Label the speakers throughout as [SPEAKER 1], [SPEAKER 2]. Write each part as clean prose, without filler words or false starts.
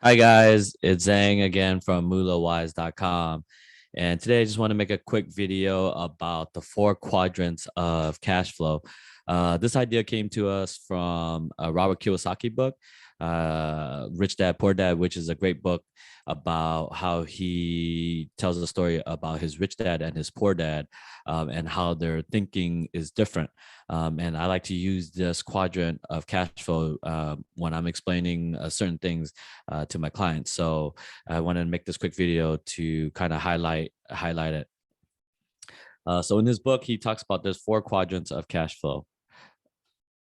[SPEAKER 1] Hi guys, it's Zhang again from Moolahwise.com. And today I just want to make a quick video about the four quadrants of cash flow. This idea came to us from a Robert Kiyosaki book, Rich Dad, Poor Dad, which is a great book about how he tells a story about his rich dad and his poor dad, and how their thinking is different. And I like to use this quadrant of cash flow when I'm explaining certain things to my clients. So I wanted to make this quick video to kind of highlight it. So in this book, he talks about there's four quadrants of cash flow.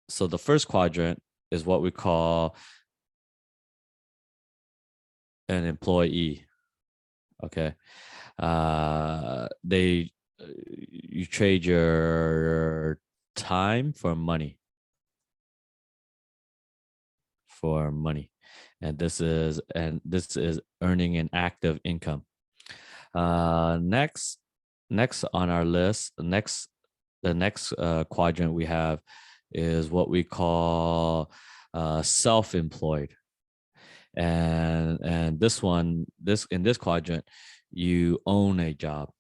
[SPEAKER 1] So the first quadrant is what we call an employee. Okay. They You trade your time for money. And this is earning an active income. Next on our list, the next quadrant we have is what we call self-employed. And in this quadrant, you own a job.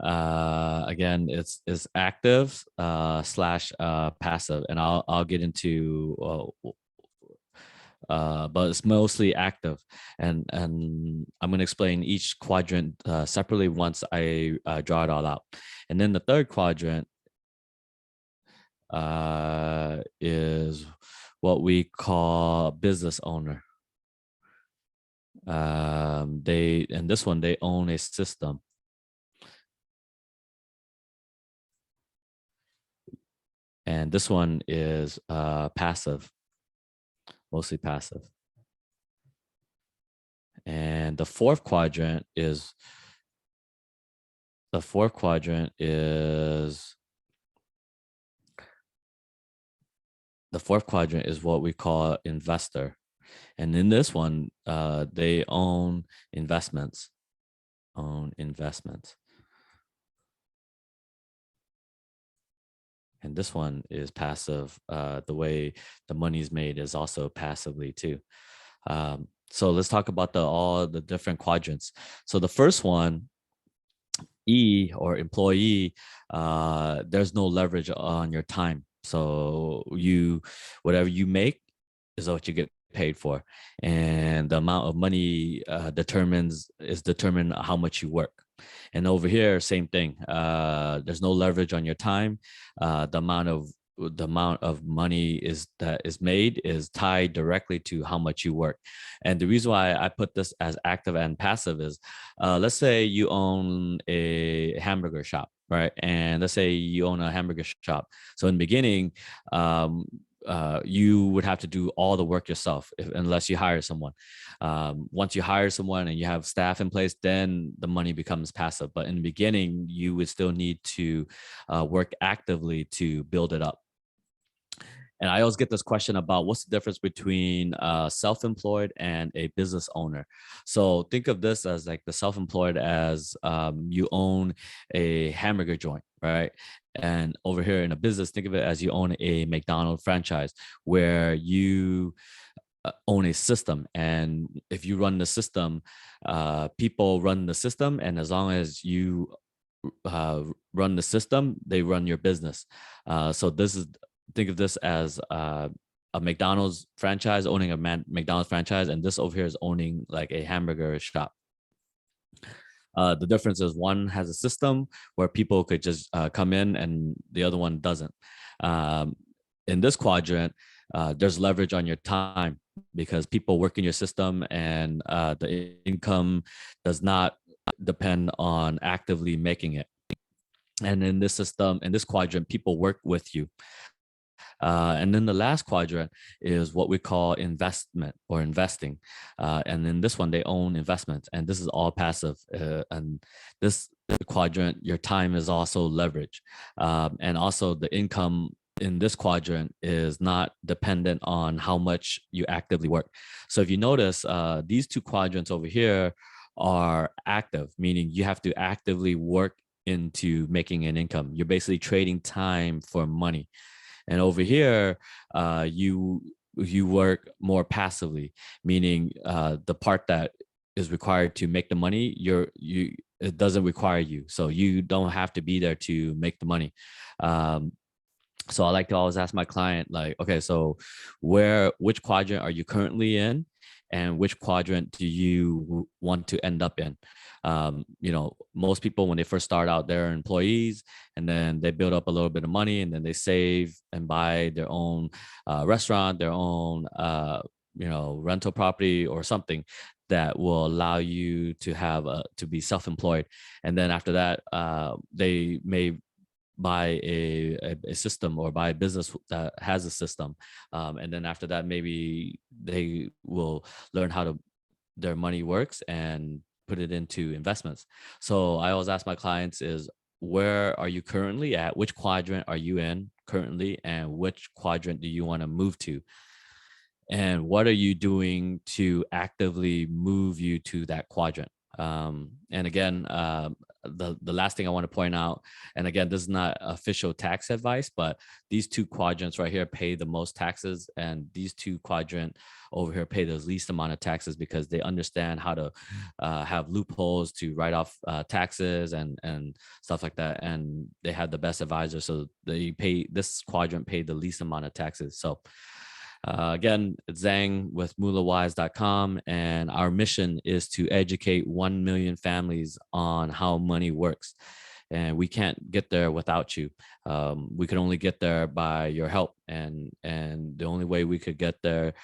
[SPEAKER 1] Again, it's active slash passive, and I'll get into but it's mostly active, and I'm going to explain each quadrant separately once I draw it all out. And then the third quadrant is what we call business owner. They own a system. And this one is passive, mostly passive. And the fourth quadrant is what we call investor. And in this one, they own investments. And this one is passive. The way the money is made is also passively too. So let's talk about all the different quadrants. So the first one, E, or employee, there's no leverage on your time. So whatever you make is what you get paid for, and the amount of money determined how much you work. And over here, same thing. There's no leverage on your time. The amount of money that is made is tied directly to how much you work. And the reason why I put this as active and passive is, let's say you own a hamburger shop, right? And let's say you own a hamburger shop. So in the beginning, you would have to do all the work yourself unless you hire someone. Once you hire someone and you have staff in place, then the money becomes passive. But in the beginning, you would still need to work actively to build it up. And I always get this question about what's the difference between self-employed and a business owner. So think of this as like the self-employed as you own a hamburger joint, right? And over here in a business, think of it as you own a McDonald's franchise where you own a system. And if you run the system, people run the system. And as long as you run the system, they run your business. So think of this as a McDonald's franchise owning a McDonald's franchise, and this over here is owning like a hamburger shop. The difference is one has a system where people could just come in, and the other one doesn't. In this quadrant, there's leverage on your time because people work in your system, and the income does not depend on actively making it. And in this system, in this quadrant, people work with you. And then the last quadrant is what we call investment or investing. And in this one, they own investments, and this is all passive. And this quadrant, your time is also leverage. And also the income in this quadrant is not dependent on how much you actively work. So if you notice, these two quadrants over here are active, meaning you have to actively work into making an income. You're basically trading time for money. And over here, you you work more passively, meaning the part that is required to make the money, it doesn't require you, so you don't have to be there to make the money. um, so I like to always ask my client, like, okay, so which quadrant are you currently in, and which quadrant do you want to end up in? Most people, when they first start out, they're employees, and then they build up a little bit of money, and then they save and buy their own restaurant, their own rental property or something that will allow you to have to be self-employed. And then after that, they may buy a system, or buy a business that has a system. And then after that, maybe they will learn how to their money works and put it into investments. So I always ask my clients is, where are you currently at? Which quadrant are you in currently? And which quadrant do you want to move to? And what are you doing to actively move you to that quadrant? And again, the last thing I want to point out, and again, this is not official tax advice, but these two quadrants right here pay the most taxes, and these two quadrant over here pay the least amount of taxes, because they understand how to have loopholes to write off taxes and stuff like that, and they have the best advisors, so this quadrant paid the least amount of taxes. So again, it's Zhang with Moolahwise.com, and our mission is to educate 1 million families on how money works. And we can't get there without you. We can only get there by your help, and the only way we could get there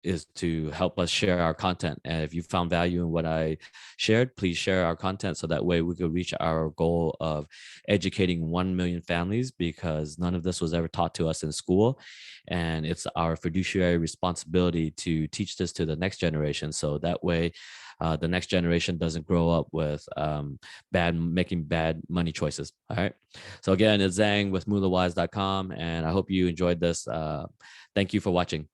[SPEAKER 1] is to help us share our content. And if you found value in what I shared, please share our content, so that way we could reach our goal of educating 1 million families, because none of this was ever taught to us in school. And it's our fiduciary responsibility to teach this to the next generation, so that way the next generation doesn't grow up with making bad money choices. All right. So again, it's Zhang with Moolahwise.com, and I hope you enjoyed this. Thank you for watching.